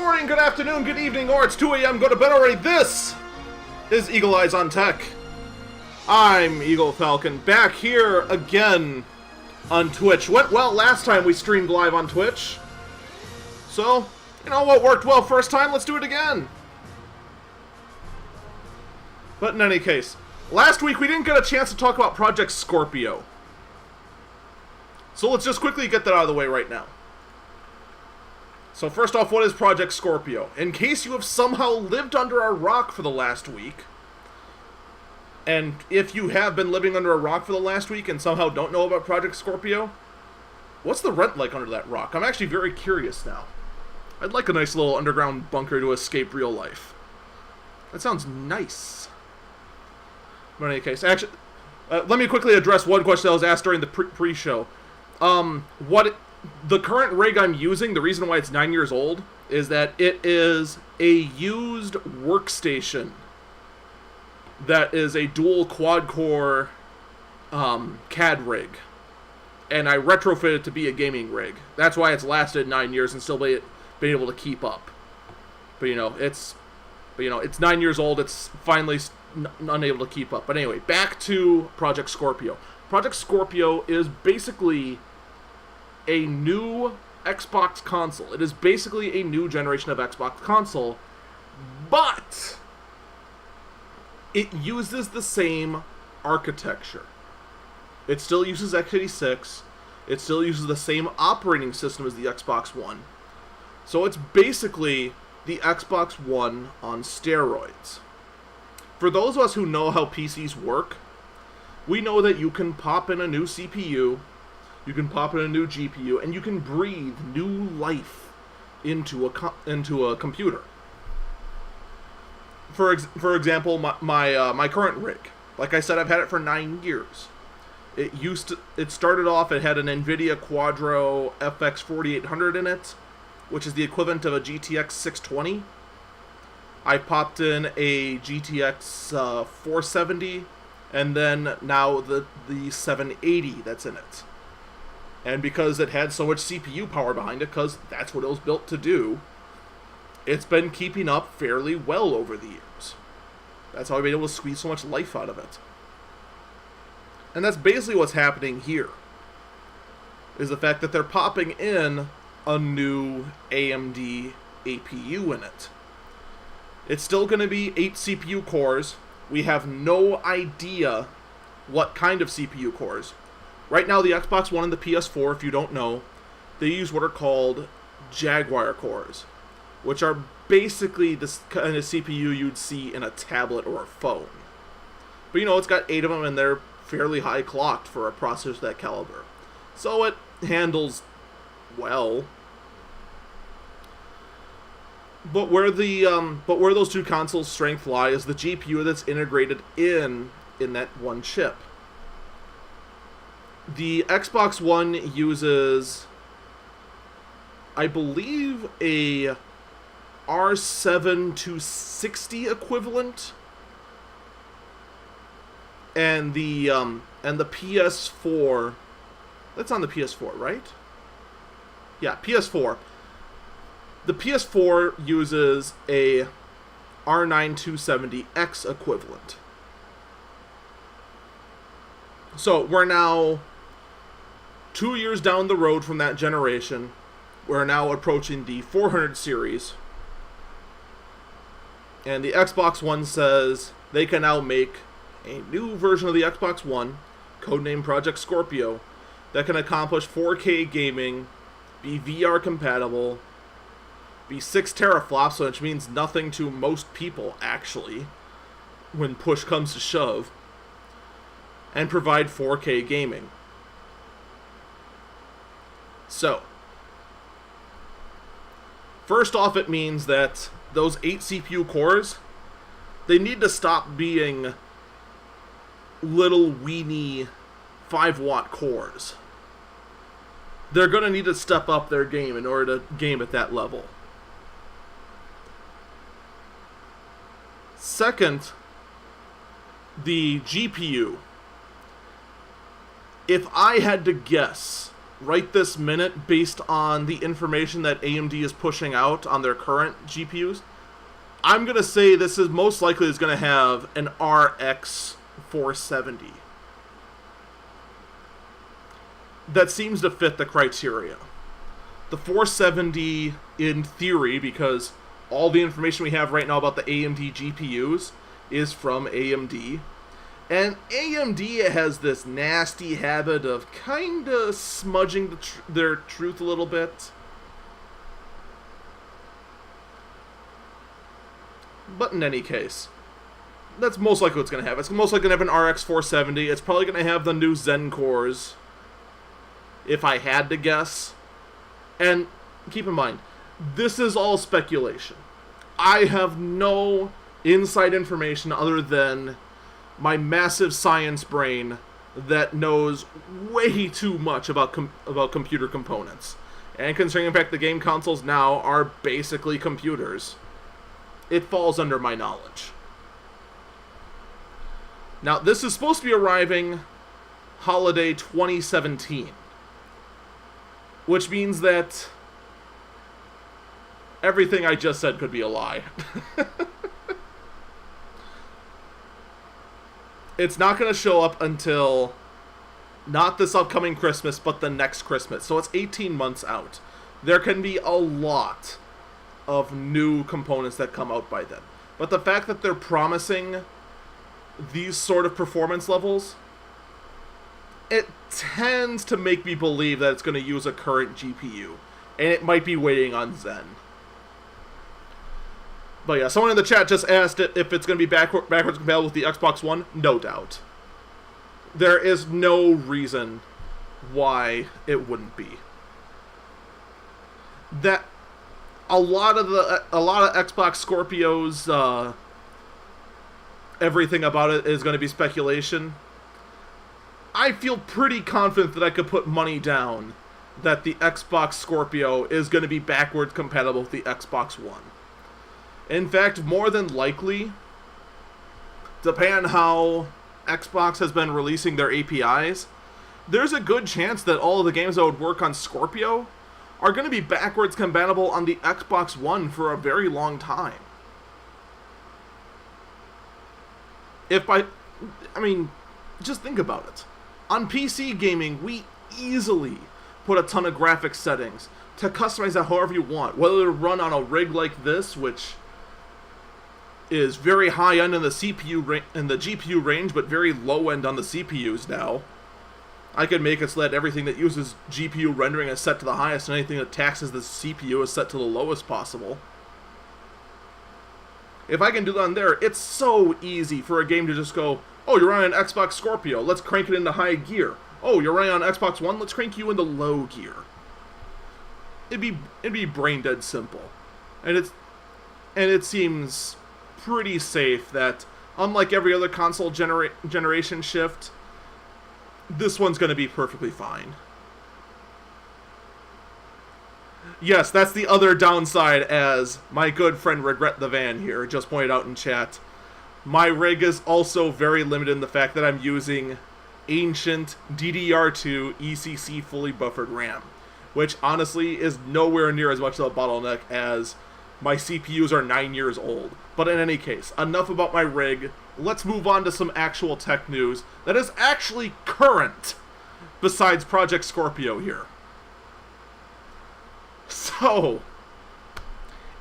morning, good afternoon, good evening, or it's 2 a.m. Go to bed already. This is Eagle Eyes on Tech. I'm Eagle Falcon, back here again on Twitch. Went well last time we streamed live on Twitch. So, you know what worked well first time? Let's do it again. But in any case, last week we didn't get a chance to talk about Project Scorpio. So let's just quickly get that out of the way right now. So first off, what is Project Scorpio? In case you have somehow lived under a rock for the last week, and if you have been living under a rock for the last week and somehow don't know about Project Scorpio, what's the rent like under that rock? I'm actually very curious now. I'd like a nice little underground bunker to escape real life. That sounds nice. But in any case, actually, let me quickly address one question that was asked during the pre-show. The current rig I'm using, the reason why it's 9 years old, is that it is a used workstation that is a dual quad-core CAD rig. And I retrofitted it to be a gaming rig. That's why it's lasted 9 years and still been able to keep up. But it's 9 years old, it's finally unable to keep up. But anyway, back to Project Scorpio. Project Scorpio is basically a new Xbox console. It is basically a new generation of Xbox console, but it uses the same architecture. It still uses x86. It still uses the same operating system as the Xbox One. So it's basically the Xbox One on steroids. For those of us who know how PCs work, we know that you can pop in a new CPU, you can pop in a new GPU, and you can breathe new life into a computer. For example, my current rig. Like I said, I've had it for 9 years. It started off, it had an NVIDIA Quadro FX 4800 in it, which is the equivalent of a GTX 620. I popped in a GTX 470, and then now the 780 that's in it. And because it had so much CPU power behind it, because that's what it was built to do, it's been keeping up fairly well over the years. That's how I've been able to squeeze so much life out of it. And that's basically what's happening here, is the fact that they're popping in a new AMD APU in it. It's still going to be 8 CPU cores. We have no idea what kind of CPU cores. Right now, the Xbox One and the PS4, if you don't know, they use what are called Jaguar cores, which are basically the kind of CPU you'd see in a tablet or a phone. But it's got 8 of them, and they're fairly high clocked for a processor of that caliber. So it handles well. But where those two consoles' strength lie is the GPU that's integrated in that one chip. The Xbox One uses, I believe, a R7 260 equivalent, and the PS4. That's on the PS4, right? Yeah, PS4. The PS4 uses a R9 270X equivalent. So we're now 2 years down the road from that generation. We're now approaching the 400 series. And the Xbox One says they can now make a new version of the Xbox One, codenamed Project Scorpio, that can accomplish 4K gaming, be VR compatible, be 6 teraflops, which means nothing to most people, actually, when push comes to shove, and provide 4K gaming. So, first off, it means that those 8 CPU cores, they need to stop being little weenie 5-watt cores. They're going to need to step up their game in order to game at that level. Second, the GPU. If I had to guess, right this minute, based on the information that AMD is pushing out on their current GPUs, I'm going to say this is most likely is going to have an RX 470. That seems to fit the criteria. The 470, in theory, because all the information we have right now about the AMD GPUs is from AMD. And AMD has this nasty habit of kind of smudging their truth a little bit. But in any case, that's most likely what's going to have. It's most likely going to have an RX 470. It's probably going to have the new Zen cores, if I had to guess. And keep in mind, this is all speculation. I have no inside information other than my massive science brain that knows way too much about computer components. And considering, in fact, the game consoles now are basically computers, it falls under my knowledge. Now, this is supposed to be arriving holiday 2017. Which means that everything I just said could be a lie. It's not going to show up until not this upcoming Christmas, but the next Christmas. So it's 18 months out. There can be a lot of new components that come out by then. But the fact that they're promising these sort of performance levels, it tends to make me believe that it's going to use a current GPU. And it might be waiting on Zen. But yeah, someone in the chat just asked if it's going to be backwards compatible with the Xbox One. No doubt. There is no reason why it wouldn't be. That a lot of Xbox Scorpios, everything about it is going to be speculation. I feel pretty confident that I could put money down that the Xbox Scorpio is going to be backwards compatible with the Xbox One. In fact, more than likely, depending on how Xbox has been releasing their APIs, there's a good chance that all of the games that would work on Scorpio are going to be backwards compatible on the Xbox One for a very long time. Just think about it. On PC gaming, we easily put a ton of graphics settings to customize that however you want. Whether to run on a rig like this, which is very high end in the GPU range, but very low end on the CPUs now. I could make it so that everything that uses GPU rendering is set to the highest, and anything that taxes the CPU is set to the lowest possible. If I can do that on there, it's so easy for a game to just go, oh, you're running an Xbox Scorpio, let's crank it into high gear. Oh, you're running on Xbox One, let's crank you into low gear. It'd be brain dead simple. And it seems pretty safe that, unlike every other console generation shift, this one's going to be perfectly fine. Yes, that's the other downside, as my good friend Regret the Van here just pointed out in chat. My rig is also very limited in the fact that I'm using ancient DDR2 ECC fully buffered RAM, which honestly is nowhere near as much of a bottleneck as my CPUs are 9 years old. But in any case, enough about my rig. Let's move on to some actual tech news that is actually current, besides Project Scorpio here. So,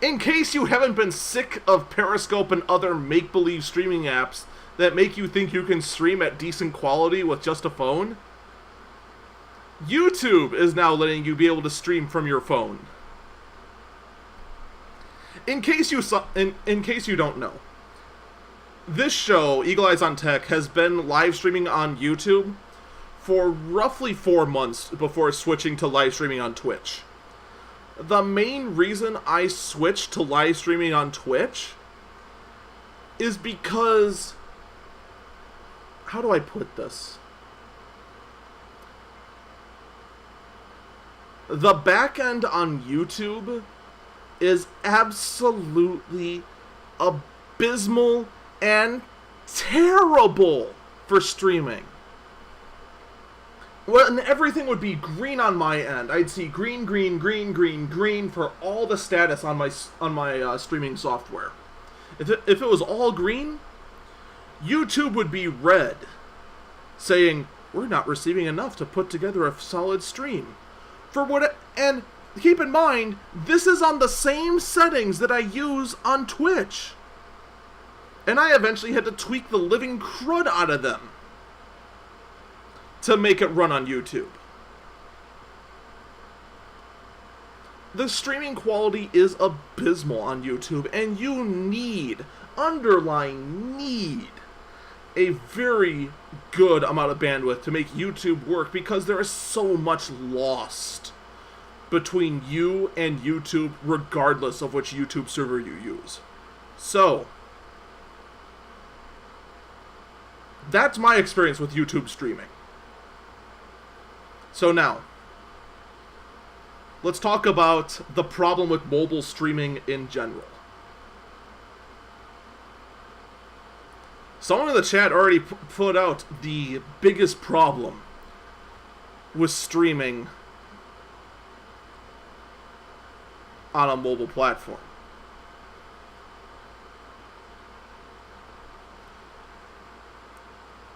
in case you haven't been sick of Periscope and other make-believe streaming apps that make you think you can stream at decent quality with just a phone, YouTube is now letting you be able to stream from your phone. In case you don't know, this show, Eagle Eyes on Tech, has been live streaming on YouTube for roughly 4 months before switching to live streaming on Twitch. The main reason I switched to live streaming on Twitch is because, how do I put this? The back end on YouTube is absolutely abysmal and terrible for streaming. Well, and everything would be green on my end. I'd see green, green, green, green, green for all the status on my streaming software. If it was all green, YouTube would be red, saying we're not receiving enough to put together a solid stream. And keep in mind, this is on the same settings that I use on Twitch. And I eventually had to tweak the living crud out of them to make it run on YouTube. The streaming quality is abysmal on YouTube, and you need, underline need, a very good amount of bandwidth to make YouTube work, because there is so much lost between you and YouTube regardless of which YouTube server you use. So, that's my experience with YouTube streaming. So now, let's talk about the problem with mobile streaming in general. Someone in the chat already put out the biggest problem with streaming on a mobile platform.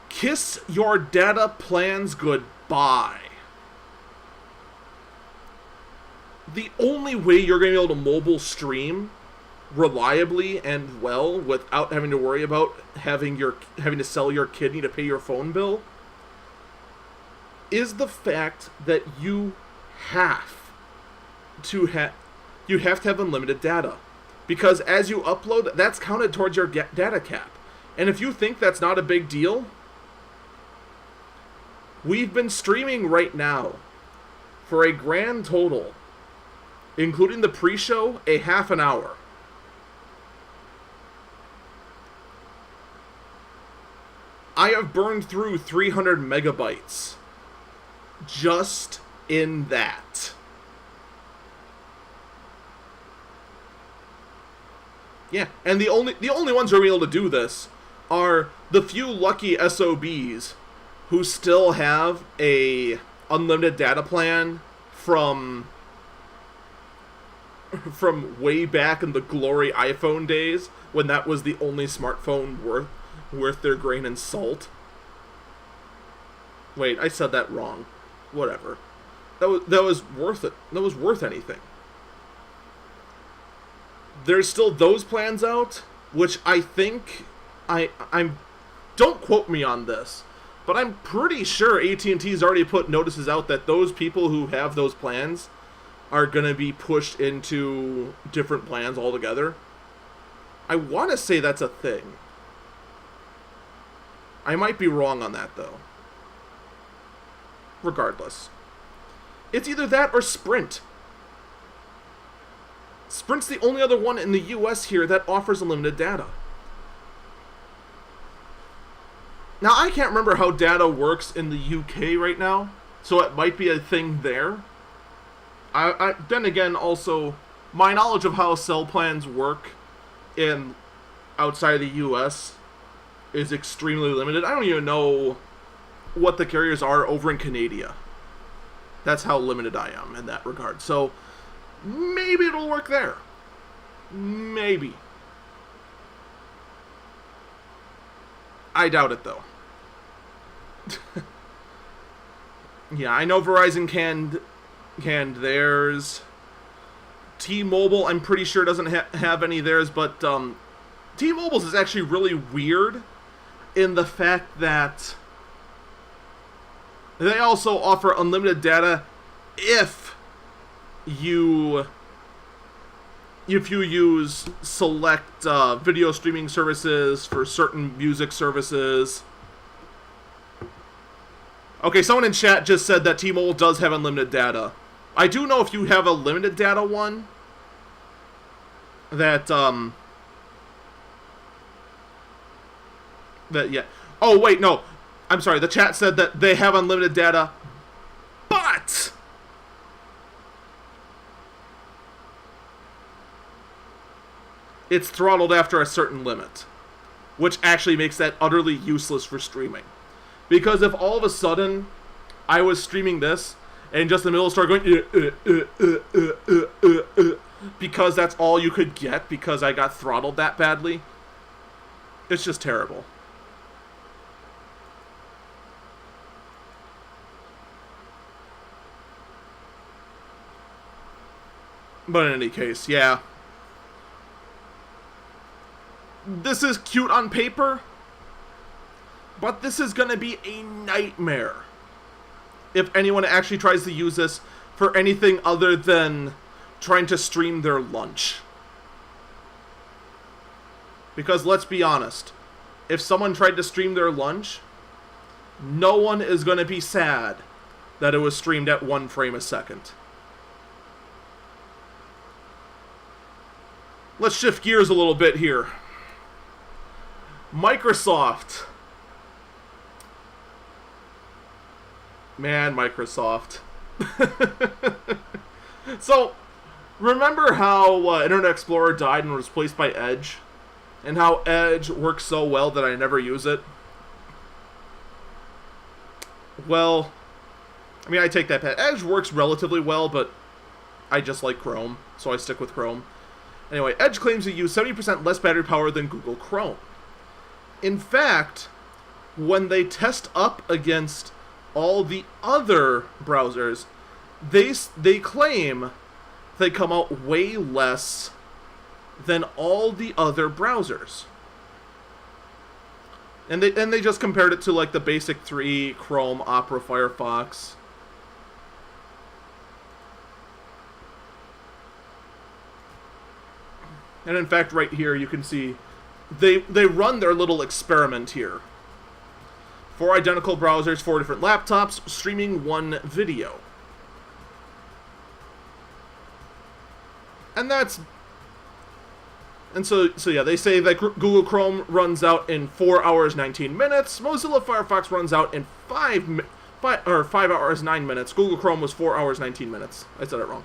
Kiss your data plans goodbye. The only way you're going to be able to mobile stream reliably and well without having to worry about having to sell your kidney to pay your phone bill is the fact that you have to have unlimited data, because as you upload, that's counted towards your data cap. And if you think that's not a big deal, we've been streaming right now for a grand total, including the pre-show, a half an hour. I have burned through 300 megabytes just in that. Yeah, and the only ones who are able to do this are the few lucky SOBs who still have a unlimited data plan from way back in the glory iPhone days, when that was the only smartphone worth their grain and salt. Wait, I said that wrong. Whatever. That was worth it. That was worth anything. There's still those plans out, which I think I'm don't quote me on this, but I'm pretty sure AT&T's already put notices out that those people who have those plans are going to be pushed into different plans altogether. I want to say that's a thing. I might be wrong on that, though. Regardless. It's either that or Sprint. Sprint's the only other one in the US here that offers unlimited data. Now, I can't remember how data works in the UK right now, so it might be a thing there. Then again, also, my knowledge of how cell plans work outside of the US is extremely limited. I don't even know what the carriers are over in Canada. That's how limited I am in that regard. So, maybe it'll work there. Maybe. I doubt it, though. Yeah, I know Verizon canned theirs. T-Mobile, I'm pretty sure doesn't have any of theirs, but T-Mobile's is actually really weird in the fact that they also offer unlimited data if you use select video streaming services for certain music services. Okay, someone in chat just said that T-Mobile does have unlimited data. I do know if you have a limited data one, that yeah. Oh, wait, no. I'm sorry, the chat said that they have unlimited data, but it's throttled after a certain limit, which actually makes that utterly useless for streaming. Because if all of a sudden I was streaming this, and just in the middle started going because that's all you could get because I got throttled that badly. It's just terrible. But in any case, yeah. This is cute on paper, but this is going to be a nightmare if anyone actually tries to use this for anything other than trying to stream their lunch. Because let's be honest, if someone tried to stream their lunch, no one is going to be sad that it was streamed at 1 frame a second. Let's shift gears a little bit here. Microsoft. Man, Microsoft. So, remember how Internet Explorer died and was replaced by Edge? And how Edge works so well that I never use it? Well, I mean, I take that back. Edge works relatively well, but I just like Chrome, so I stick with Chrome. Anyway, Edge claims to use 70% less battery power than Google Chrome. In fact, when they test up against all the other browsers, they claim they come out way less than all the other browsers. And they just compared it to like the basic 3, Chrome, Opera, Firefox. And in fact, right here you can see they run their little experiment here. 4 identical browsers, 4 different laptops, streaming 1 video. And so yeah, they say that Google Chrome runs out in 4 hours 19 minutes. Mozilla Firefox runs out in 5 hours 9 minutes. Google Chrome was 4 hours 19 minutes. I said it wrong.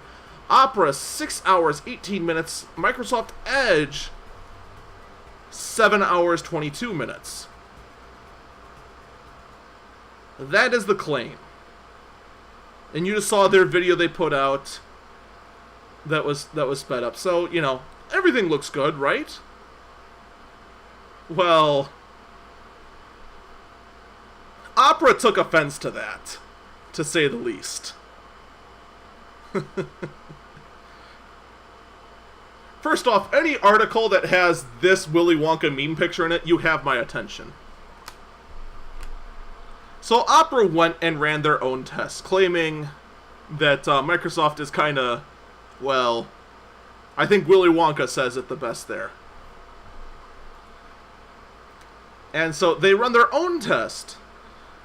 Opera 6 hours 18 minutes. Microsoft Edge 7 hours 22 minutes. That is the claim. And you just saw their video they put out that was sped up. So, you know, everything looks good, right? Well, Opera took offense to that, to say the least. First off, any article that has this Willy Wonka meme picture in it, you have my attention. So Opera went and ran their own tests, claiming that Microsoft is kind of, well, I think Willy Wonka says it the best there. And so they run their own test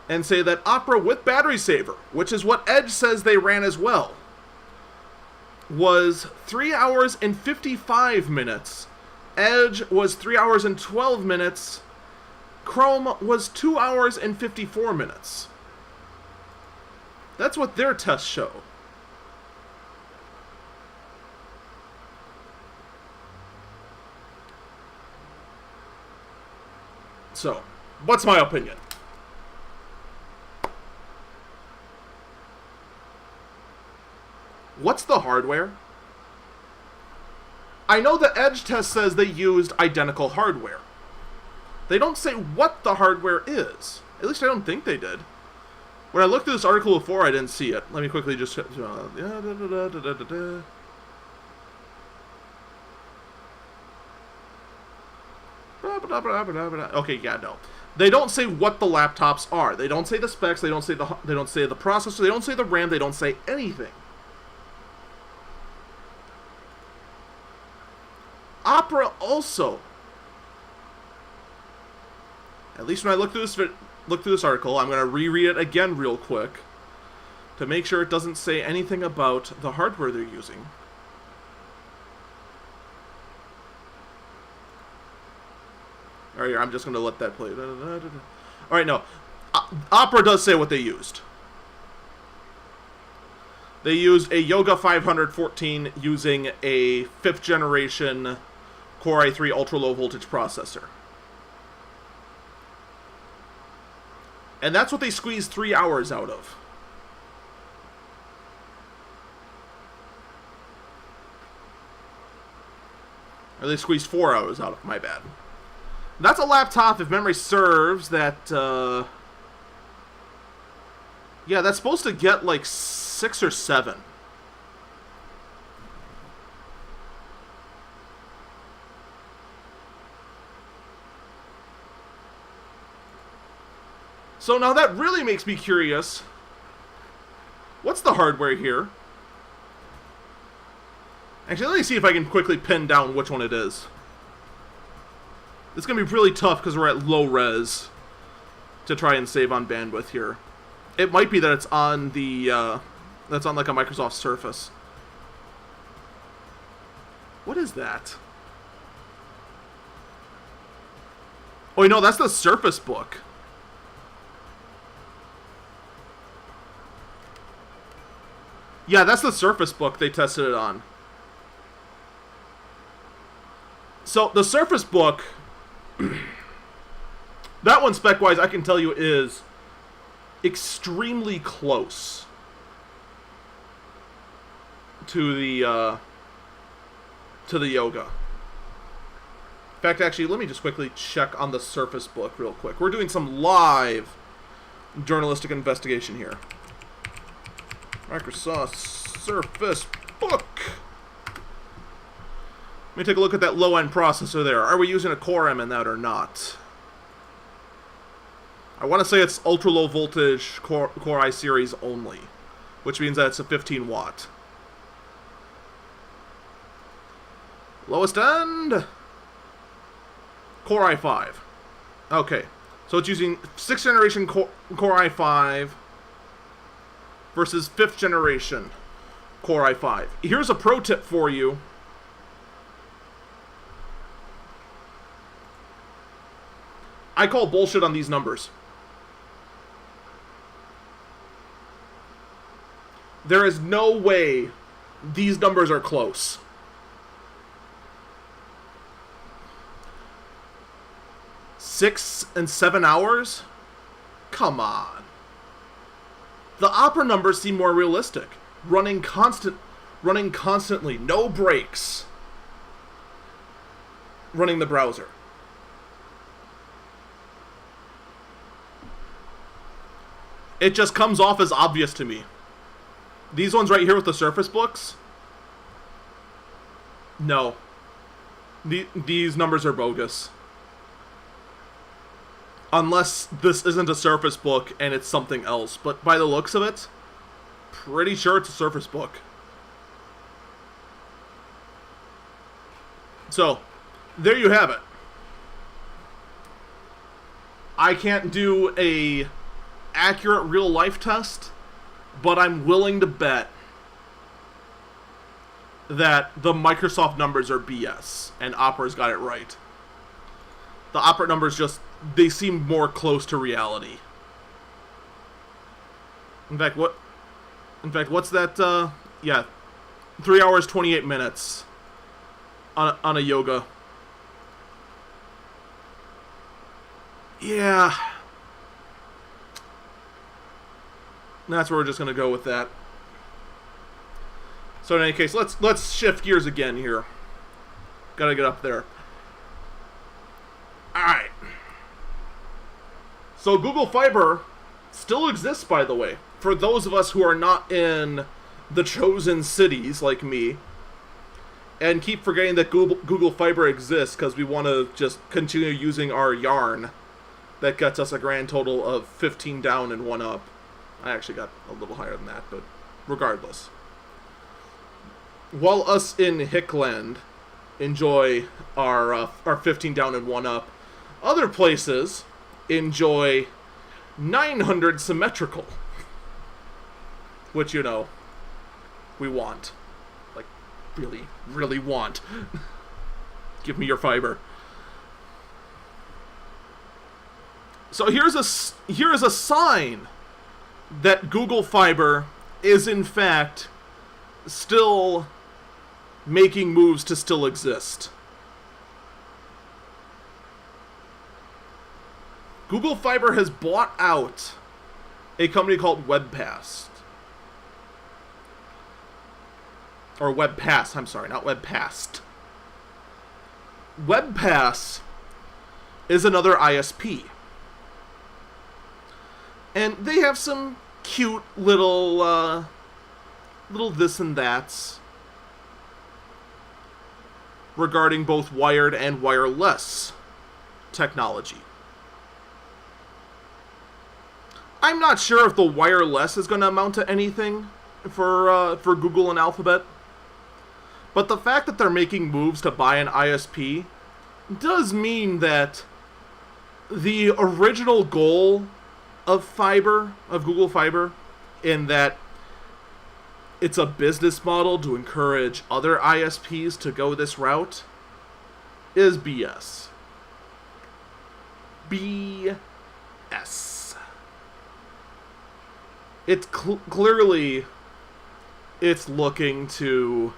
and say that Opera with battery saver, which is what Edge says they ran as well, was 3 hours and 55 minutes. Edge was 3 hours and 12 minutes. Chrome was 2 hours and 54 minutes. That's what their tests show. So, what's my opinion? What's the hardware? I know the Edge test says they used identical hardware. They don't say what the hardware is. At least I don't think they did. When I looked at this article before, I didn't see it. Let me quickly just... Okay, yeah, no. They don't say what the laptops are. They don't say the specs. They don't say the processor. They don't say the RAM. They don't say anything. Opera also, at least when I look through this article, I'm going to reread it again real quick to make sure it doesn't say anything about the hardware they're using. Alright, I'm just going to let that play. Alright, no. Opera does say what they used. They used a Yoga 514 using a 5th generation Core i3 ultra-low voltage processor. And that's what they squeezed 3 hours out of. Or they squeezed 4 hours out of it, my bad. That's a laptop, if memory serves, that, yeah, that's supposed to get like 6 or 7. So now that really makes me curious. What's the hardware here? Actually, let me see if I can quickly pin down which one it is. It's going to be really tough because we're at low res to try and save on bandwidth here. It might be that it's on the, that's on like a Microsoft Surface. What is that? Oh, no, that's the Surface Book. Yeah, that's the Surface Book they tested it on. So, the Surface Book, that one spec-wise, I can tell you, is extremely close to the Yoga. In fact, actually, let me just quickly check on the Surface Book real quick. We're doing some live journalistic investigation here. Microsoft Surface Book. Let me take a look at that low-end processor there. Are we using a Core M in that or not? I want to say it's ultra-low voltage Core i series only, which means that it's a 15 watt. Lowest end? Core i5. Okay, so it's using 6th generation Core i5 versus 5th generation Core i5. Here's a pro tip for you. I call bullshit on these numbers. There is no way these numbers are close. Six and 7 hours? Come on. The Opera numbers seem more realistic. Running constantly, no breaks. Running the browser. It just comes off as obvious to me. These ones right here with the Surface Books? No. These numbers are bogus. Unless this isn't a Surface Book and it's something else. But by the looks of it, pretty sure it's a Surface Book. So, there you have it. I can't do a accurate real-life test, but I'm willing to bet that the Microsoft numbers are BS, and Opera's got it right. The Opera numbers just, they seem more close to reality. In fact, what's that, yeah, 3 hours, 28 minutes on a Yoga. Yeah. That's where we're just going to go with that. So in any case, let's shift gears again here. Gotta get up there. Alright. So Google Fiber still exists, by the way. For those of us who are not in the chosen cities like me, and keep forgetting that Google Fiber exists because we want to just continue using our yarn that gets us a grand total of 15 down and 1 up. I actually got a little higher than that, but regardless. While us in Hickland enjoy our 15 down and 1 up, other places enjoy 900 symmetrical. Which, you know, we want. Like, really, really want. Give me your fiber. So here's a sign that Google Fiber is in fact still making moves to still exist. Google Fiber has bought out a company called webpass. Or webpass, I'm sorry, not webpass. webpass is another ISP. And they have some cute little this and that's regarding both wired and wireless technology. I'm not sure if the wireless is going to amount to anything for Google and Alphabet, but the fact that they're making moves to buy an ISP does mean that the original goal of Google Fiber, in that it's a business model to encourage other ISPs to go this route, is BS. BS. It's clearly, it's looking to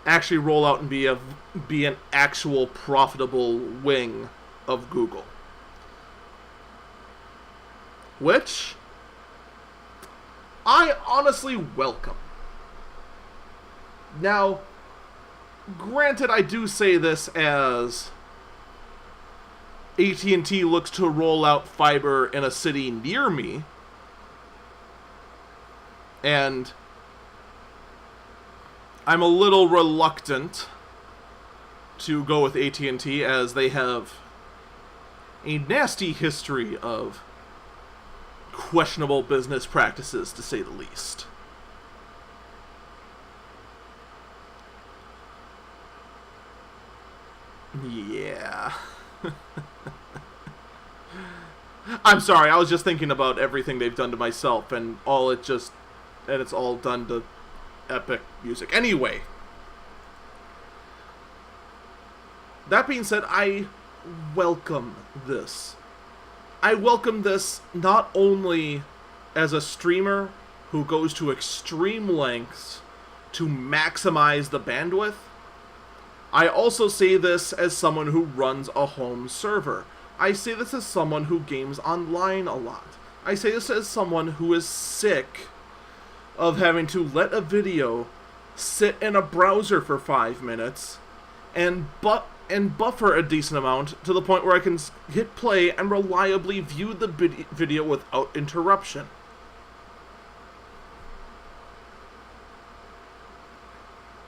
actually roll out and be an actual profitable wing of Google, which I honestly welcome. Now, granted, I do say this as AT&T looks to roll out fiber in a city near me, and I'm a little reluctant to go with AT&T as they have a nasty history of questionable business practices, to say the least. Yeah. I'm sorry, I was just thinking about everything they've done to myself, and it's all done to epic music. Anyway, that being said, I welcome this. I welcome this not only as a streamer who goes to extreme lengths to maximize the bandwidth, I also say this as someone who runs a home server. I say this as someone who games online a lot. I say this as someone who is sick of having to let a video sit in a browser for 5 minutes and buffer a decent amount to the point where I can hit play and reliably view the video without interruption.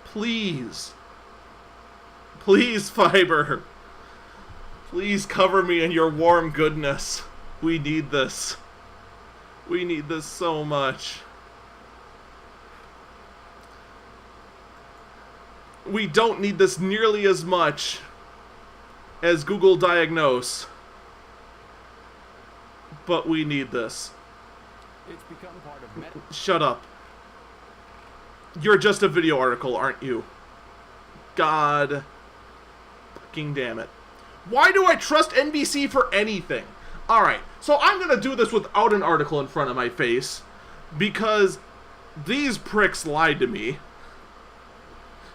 Please, Fiber, please cover me in your warm goodness. We need this. We need this so much. We don't need this nearly as much as Google Diagnose, but we need this. It's become part of Meta. Shut up. You're just a video article, aren't you? God fucking damn it. Why do I trust NBC for anything? Alright, so I'm gonna do this without an article in front of my face, because these pricks lied to me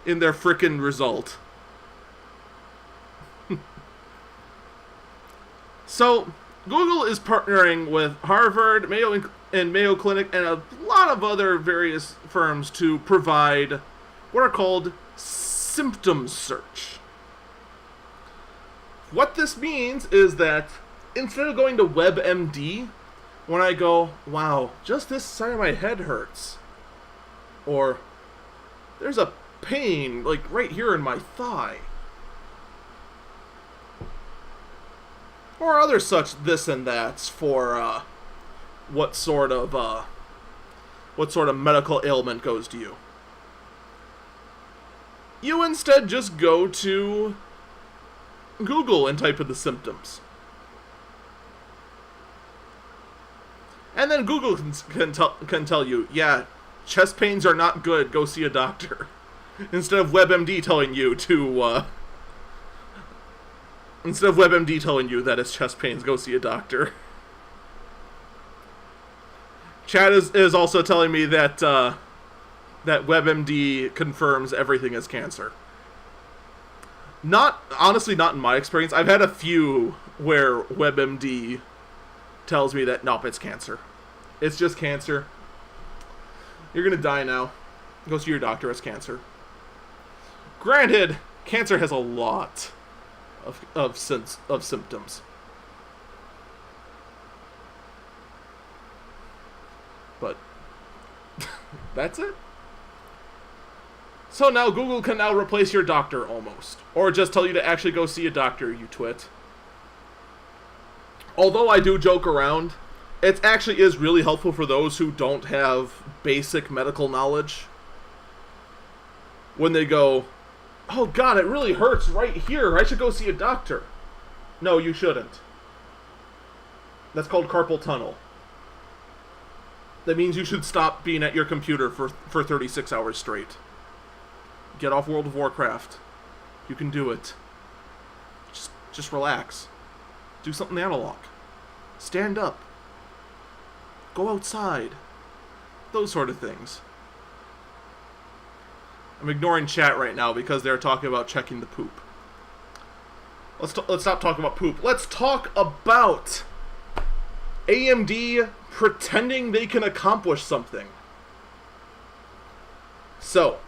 in their frickin' result. So, Google is partnering with Harvard, Mayo Clinic, and a lot of other various firms to provide what are called symptom search. What this means is that instead of going to WebMD, when I go, wow, just this side of my head hurts, or there's a pain, like, right here in my thigh, or other such this and that's for, what sort of medical ailment goes to you. You instead just go to Google and type in the symptoms. And then Google can tell you, yeah, chest pains are not good, go see a doctor. Instead of WebMD telling you that it's chest pains, go see a doctor. Chad is also telling me that that WebMD confirms everything as cancer. Honestly, not in my experience. I've had a few where WebMD tells me that, nope, it's cancer. It's just cancer. You're gonna die now. Go see your doctor, it's cancer. Granted, Cancer has a lot of symptoms. But that's it. So now Google can now replace your doctor almost. Or just tell you to actually go see a doctor, you twit. Although I do joke around, it actually is really helpful for those who don't have basic medical knowledge. When they go, oh god, it really hurts right here, I should go see a doctor. No, you shouldn't. That's called carpal tunnel. That means you should stop being at your computer for 36 hours straight. Get off World of Warcraft. You can do it. Just relax. Do something analog. Stand up. Go outside. Those sort of things. I'm ignoring chat right now because they're talking about checking the poop. Let's stop talking about poop. Let's talk about AMD pretending they can accomplish something. So,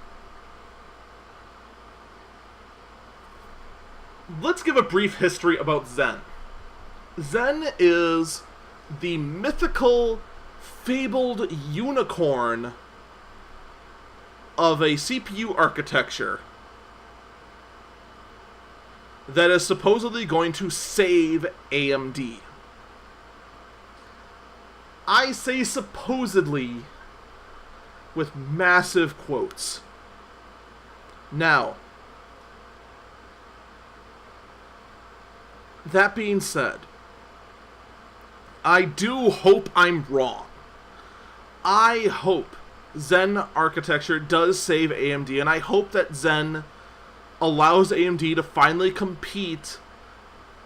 let's give a brief history about Zen. Zen is the mythical, fabled unicorn of a CPU architecture that is supposedly going to save AMD. I say supposedly with massive quotes. Now, that being said, I do hope I'm wrong. I hope Zen architecture does save AMD, and I hope that Zen allows AMD to finally compete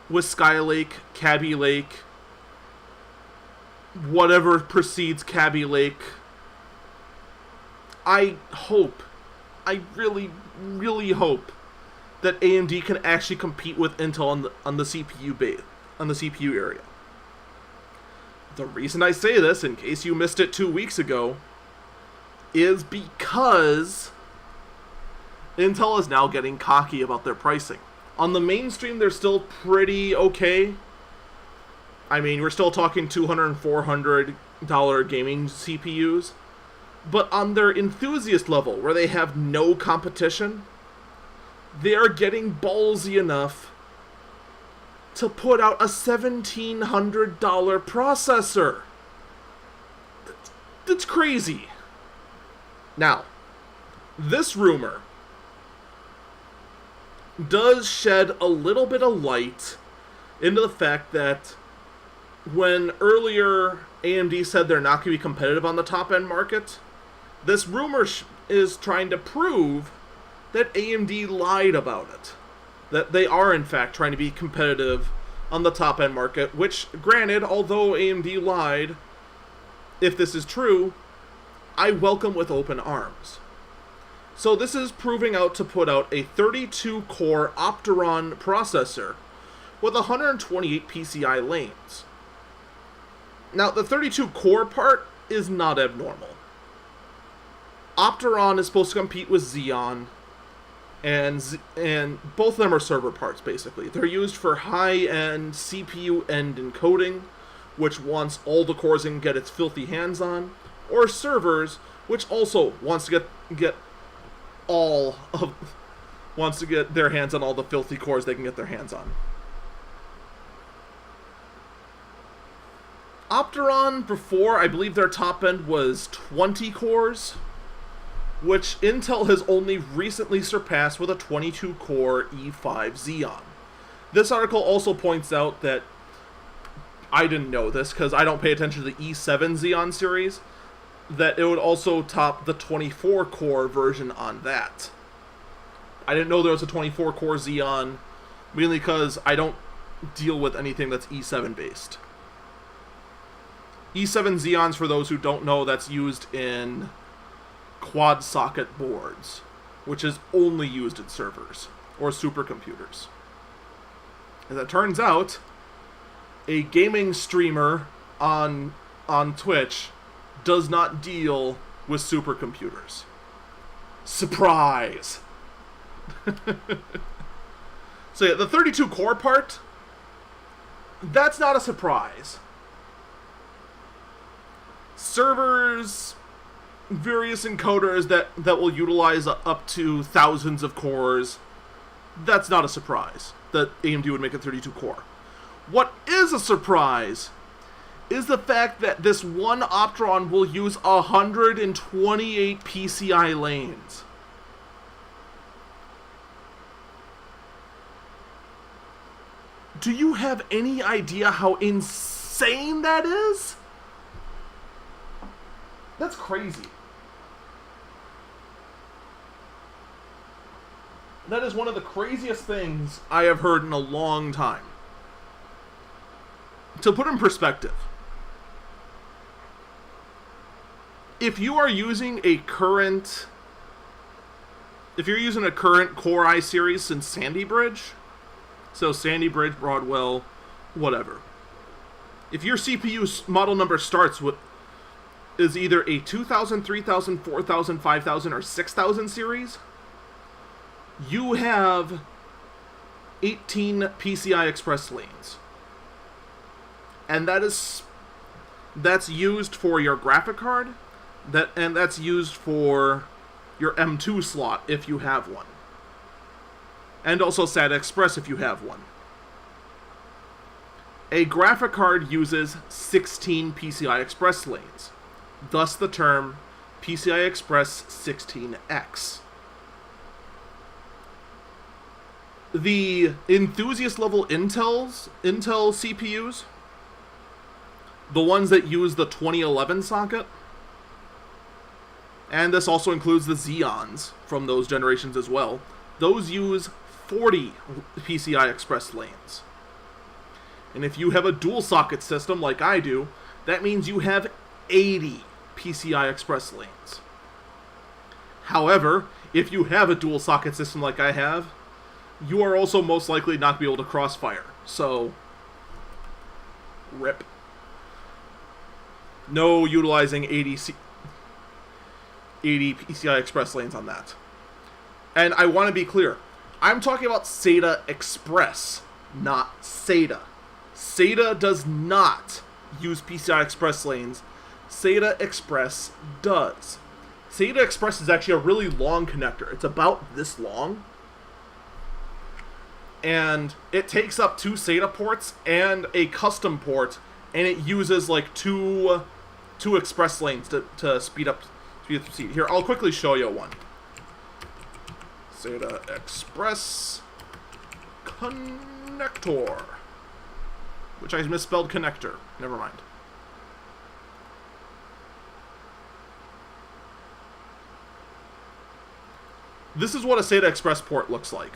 with Skylake, Kaby Lake, whatever precedes Kaby Lake. I really, really hope that AMD can actually compete with Intel on the CPU area. The reason I say this, in case you missed it 2 weeks ago, is because Intel is now getting cocky about their pricing. On the mainstream, they're still pretty okay. I mean, we're still talking $200 and $400 gaming CPUs. But on their enthusiast level, where they have no competition, they are getting ballsy enough to put out a $1,700 processor. That's crazy. Now, this rumor does shed a little bit of light into the fact that when earlier AMD said they're not going to be competitive on the top-end market, this rumor is trying to prove that AMD lied about it. That they are, in fact, trying to be competitive on the top-end market, which, granted, although AMD lied, if this is true, I welcome with open arms. So this is proving out to put out a 32-core Opteron processor with 128 PCI lanes. Now, the 32-core part is not abnormal. Opteron is supposed to compete with Xeon, and both of them are server parts, basically. They're used for high-end CPU end encoding, which wants all the cores it can get its filthy hands on, or servers, which also wants to get their hands on all the filthy cores they can get their hands on. Opteron, before, I believe their top end was 20 cores, which Intel has only recently surpassed with a 22-core E5 Xeon. This article also points out that, I didn't know this because I don't pay attention to the E7 Xeon series, that it would also top the 24-core version on that. I didn't know there was a 24-core Xeon, mainly because I don't deal with anything that's E7 based. E7 Xeons, for those who don't know, that's used in quad socket boards, which is only used in servers or supercomputers. As it turns out, a gaming streamer on Twitch does not deal with supercomputers. Surprise! So yeah, the 32 core part, that's not a surprise. Servers, various encoders that will utilize up to thousands of cores, that's not a surprise that AMD would make a 32 core. What is a surprise is the fact that this one Opteron will use 128 PCI lanes. Do you have any idea how insane that is? That's crazy. That is one of the craziest things I have heard in a long time. To put in perspective, if you are using a current Core i series since Sandy Bridge, so Sandy Bridge, Broadwell, whatever, if your CPU model number starts with is either a 2000, 3000, 4000, 5000, or 6000 series, you have 18 PCI Express lanes. And that's used for your graphic card, and that's used for your M2 slot if you have one. And also SATA Express if you have one. A graphic card uses 16 PCI Express lanes. Thus the term PCI Express 16X. The enthusiast level Intel CPUs, the ones that use the 2011 socket, and this also includes the Xeons from those generations as well, those use 40 PCI Express lanes. And if you have a dual socket system like I do, that means you have 80 PCI Express lanes. However, if you have a dual socket system like I have, you are also most likely not to be able to crossfire. So, RIP. No utilizing 80 PCI Express lanes on that. And I want to be clear. I'm talking about SATA Express, not SATA. SATA does not use PCI Express lanes. SATA Express does. SATA Express is actually a really long connector. It's about this long. And it takes up 2 SATA ports and a custom port, and it uses like two Express lanes to speed up the speed. Here, I'll quickly show you one. SATA Express connector, which I misspelled connector. Never mind. This is what a SATA Express port looks like.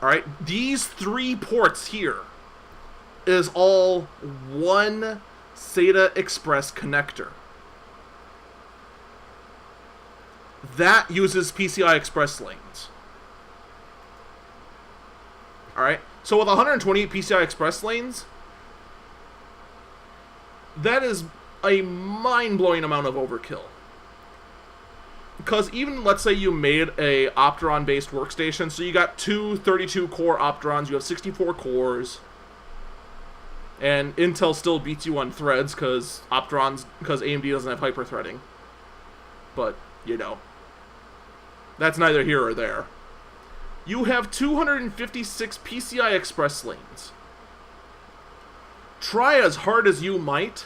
Alright, these 3 ports here is all one SATA Express connector. That uses PCI Express lanes. Alright, so with 128 PCI Express lanes, that is a mind-blowing amount of overkill. Because even, let's say you made a Opteron-based workstation, so you got 2 32-core Opterons, you have 64 cores, and Intel still beats you on threads because AMD doesn't have hyper-threading. But, you know, that's neither here or there. You have 256 PCI Express lanes. Try as hard as you might,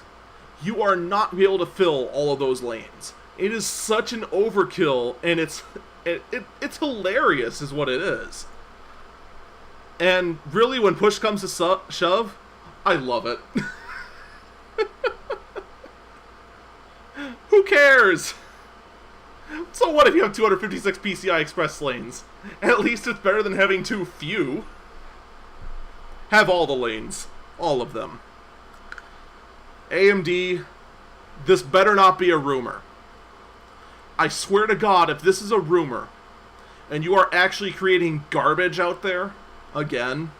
you are not be able to fill all of those lanes. It is such an overkill, and it's hilarious is what it is. And really, when push comes to shove, I love it. Who cares? So what if you have 256 PCI Express lanes? At least it's better than having too few. Have all the lanes. All of them. AMD, this better not be a rumor. I swear to God, if this is a rumor, and you are actually creating garbage out there, again,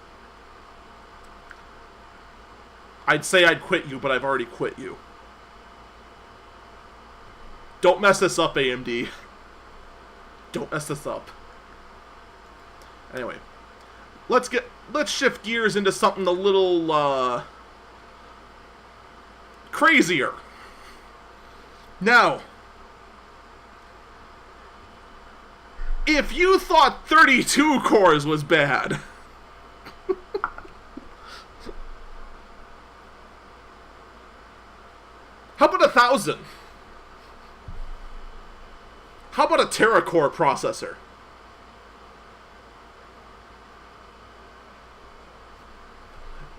I'd say I'd quit you, but I've already quit you. Don't mess this up, AMD. Don't mess this up. Anyway, let's shift gears into something a little crazier. Now, if you thought 32 cores was bad, how about 1,000? How about a teracore processor?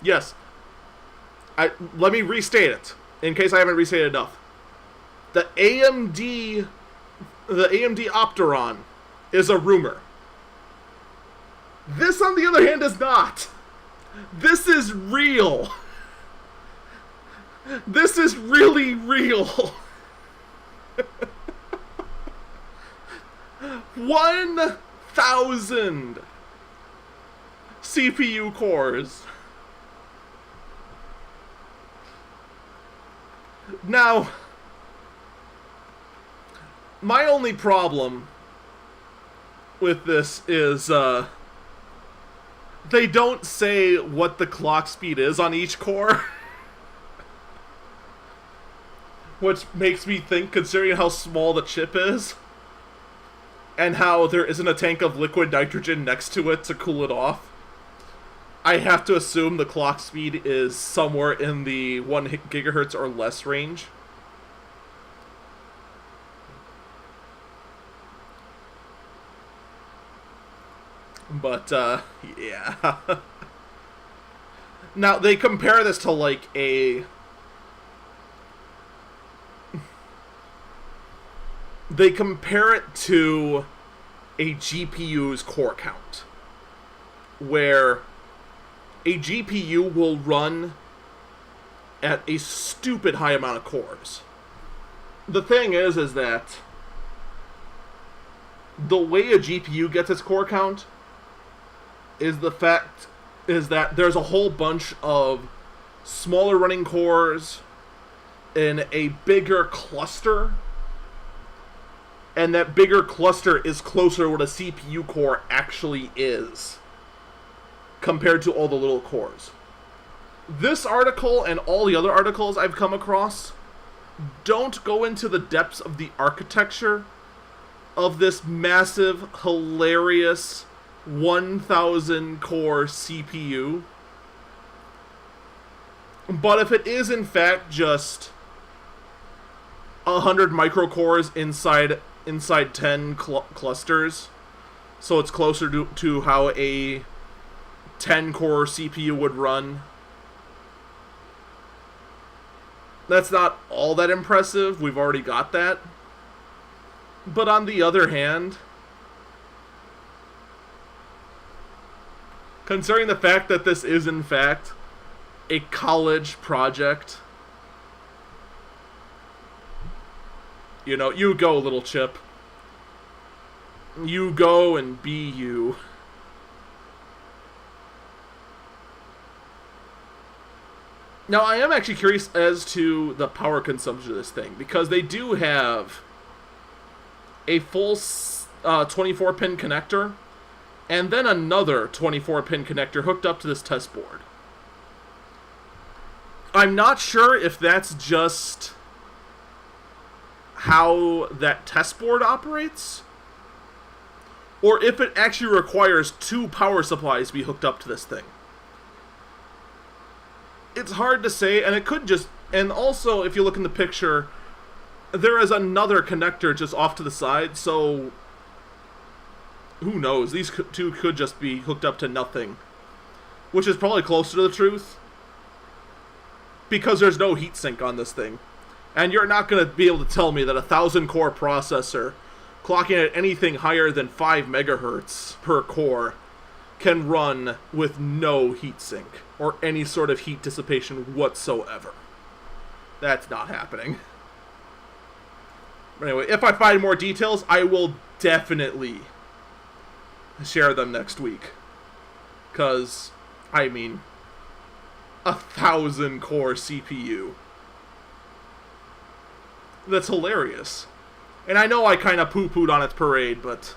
Yes. Let me restate it, in case I haven't restated enough. The AMD Opteron is a rumor. This, on the other hand, is not. This is real. This is really real. 1,000 CPU cores. Now, my only problem with this is they don't say what the clock speed is on each core. Which makes me think, considering how small the chip is, and how there isn't a tank of liquid nitrogen next to it to cool it off, I have to assume the clock speed is somewhere in the 1 gigahertz or less range. But, yeah. Now, they compare this to, like, they compare it to a GPU's core count, where a GPU will run at a stupid high amount of cores. The thing is that the way a GPU gets its core count is that there's a whole bunch of smaller running cores in a bigger cluster, and that bigger cluster is closer to what a CPU core actually is compared to all the little cores. This article and all the other articles I've come across don't go into the depths of the architecture of this massive, hilarious 1,000 core CPU. But if it is in fact just 100 microcores inside 10 clusters, so it's closer to how a 10-core CPU would run, that's not all that impressive. We've already got that. But on the other hand, considering the fact that this is in fact a college project, you know, you go, little chip. You go and be you. Now, I am actually curious as to the power consumption of this thing, because they do have a full 24-pin connector, and then another 24-pin connector hooked up to this test board. I'm not sure if that's just how that test board operates, or if it actually requires 2 power supplies to be hooked up to this thing. It's hard to say, and it could just... And also, if you look in the picture, there is another connector just off to the side, so who knows? These two could just be hooked up to nothing, which is probably closer to the truth, because there's no heatsink on this thing. And you're not going to be able to tell me that a 1,000-core processor clocking at anything higher than 5 megahertz per core can run with no heatsink or any sort of heat dissipation whatsoever. That's not happening. But anyway, if I find more details, I will definitely share them next week. Because, I mean, 1,000-core CPU. That's hilarious. And I know I kind of poo-pooed on its parade, but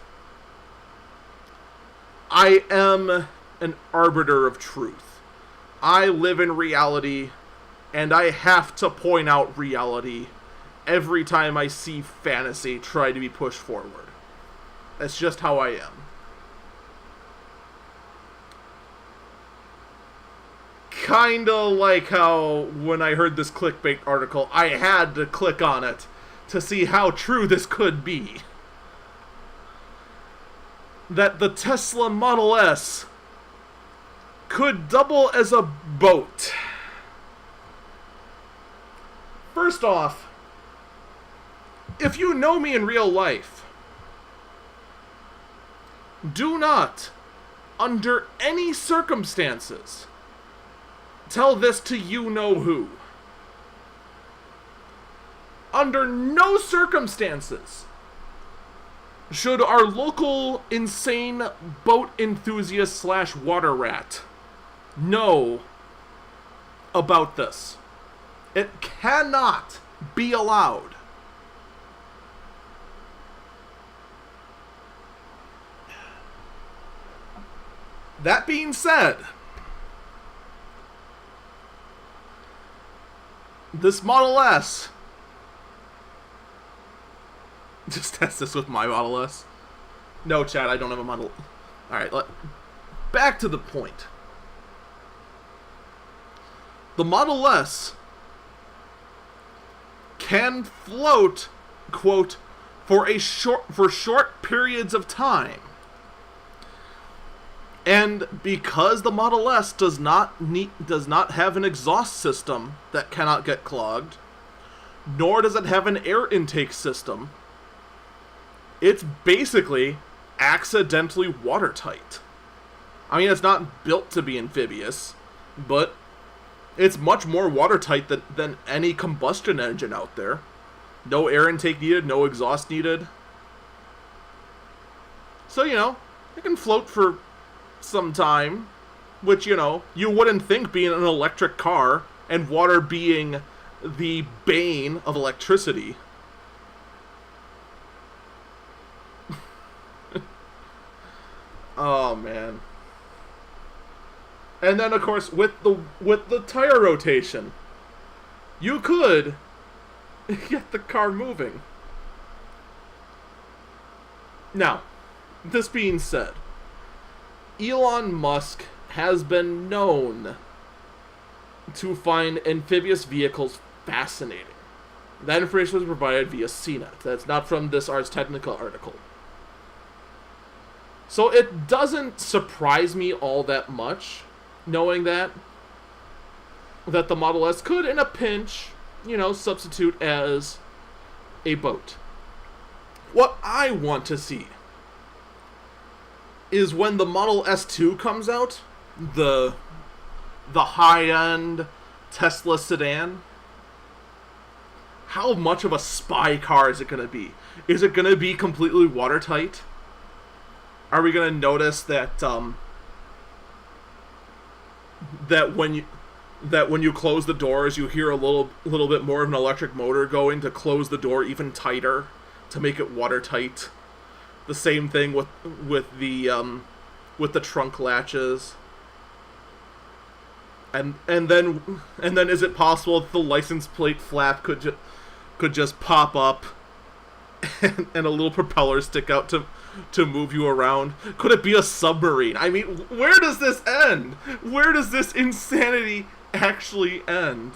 I am an arbiter of truth. I live in reality, and I have to point out reality every time I see fantasy try to be pushed forward. That's just how I am. Kinda like how, when I heard this clickbait article, I had to click on it to see how true this could be. That the Tesla Model S could double as a boat. First off, if you know me in real life, do not, under any circumstances, tell this to you-know-who. Under no circumstances should our local insane boat enthusiast / water rat know about this. It cannot be allowed. That being said, this Model S, just test this with my Model S. No, Chad, I don't have a Model. Alright, back to the point. The Model S can float, quote, for short periods of time. And because the Model S does not have an exhaust system that cannot get clogged, nor does it have an air intake system, it's basically accidentally watertight. I mean, it's not built to be amphibious, but it's much more watertight than any combustion engine out there. No air intake needed, no exhaust needed. So, it can float for some time, which, you wouldn't think being an electric car and water being the bane of electricity. Oh, man. And then, of course, with the tire rotation, you could get the car moving. Now, this being said, Elon Musk has been known to find amphibious vehicles fascinating. That information was provided via CNET. That's not from this Ars Technica article. So it doesn't surprise me all that much, knowing that the Model S could, in a pinch, substitute as a boat. What I want to see is when the Model S2 comes out, the high-end Tesla sedan, how much of a spy car is it going to be? Is it going to be completely watertight? Are we going to notice that that when you close the doors, you hear a little bit more of an electric motor going to close the door even tighter to make it watertight? The same thing with the trunk latches. And then is it possible that the license plate flap could just pop up and a little propeller stick out to move you around? Could it be a submarine? I mean, where does this end? Where does this insanity actually end?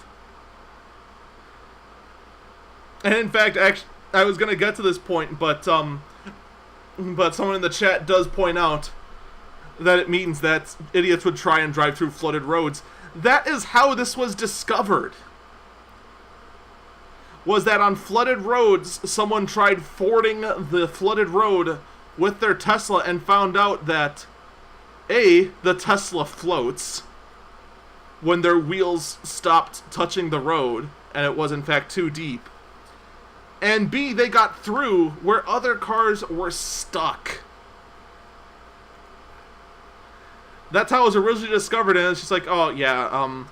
And in fact, I was going to get to this point, but someone in the chat does point out that it means that idiots would try and drive through flooded roads. That is how this was discovered. Was that on flooded roads, someone tried fording the flooded road with their Tesla and found out that A, the Tesla floats when their wheels stopped touching the road, and it was in fact too deep. And B, they got through where other cars were stuck. That's how it was originally discovered, and it's just like, oh yeah,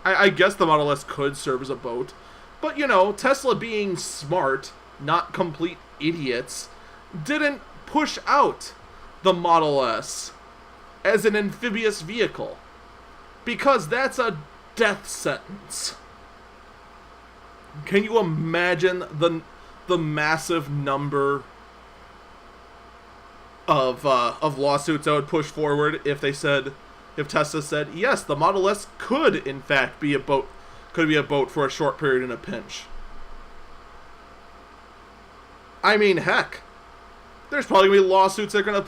I guess the Model S could serve as a boat. But, Tesla being smart, not complete idiots didn't push out the Model S as an amphibious vehicle. Because that's a death sentence. Can you imagine the massive number of lawsuits that would push forward if Tesla said, yes, the Model S could in fact be a boat for a short period in a pinch. I mean, heck, there's probably gonna be lawsuits that are gonna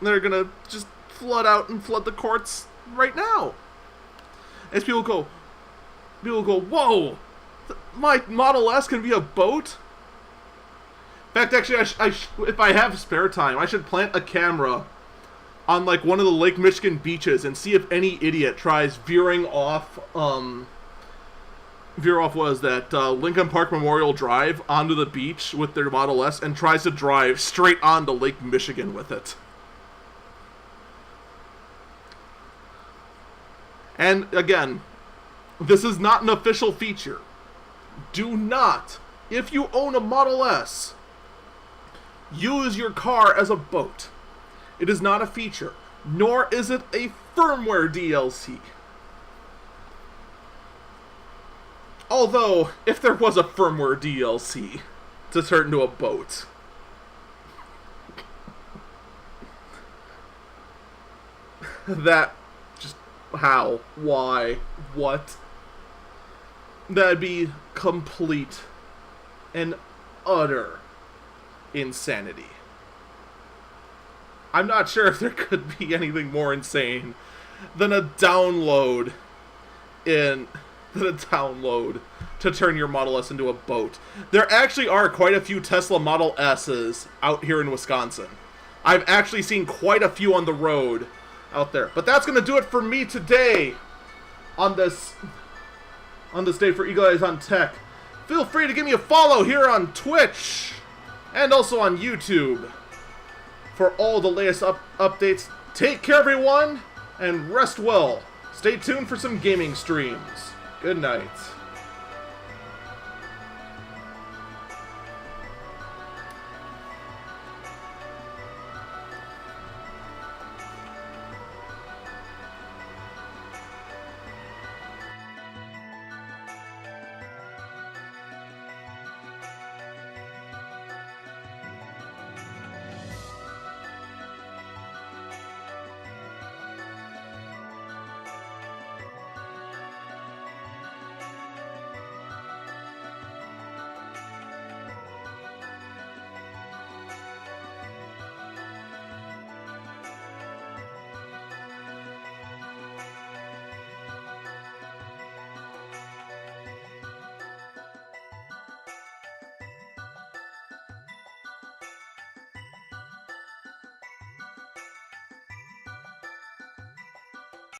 they're gonna just flood the courts right now. As people go, whoa, my Model S can be a boat? In fact, actually, if I have spare time, I should plant a camera on like one of the Lake Michigan beaches and see if any idiot tries veering off Lincoln Park Memorial Drive onto the beach with their Model S and tries to drive straight onto Lake Michigan with it. And again, this is not an official feature. Do not, if you own a Model S, use your car as a boat. It is not a feature, nor is it a firmware DLC. Although, if there was a firmware DLC to turn into a boat, that just how, why, what? That'd be complete and utter insanity. I'm not sure if there could be anything more insane than a download to turn your Model S into a boat. There actually are quite a few Tesla Model S's out here in Wisconsin. I've actually seen quite a few on the road out there. But that's going to do it for me today on this day for Eagle Eyes on Tech. Feel free to give me a follow here on Twitch and also on YouTube for all the latest updates. Take care, everyone, and rest well. Stay tuned for some gaming streams. Good night.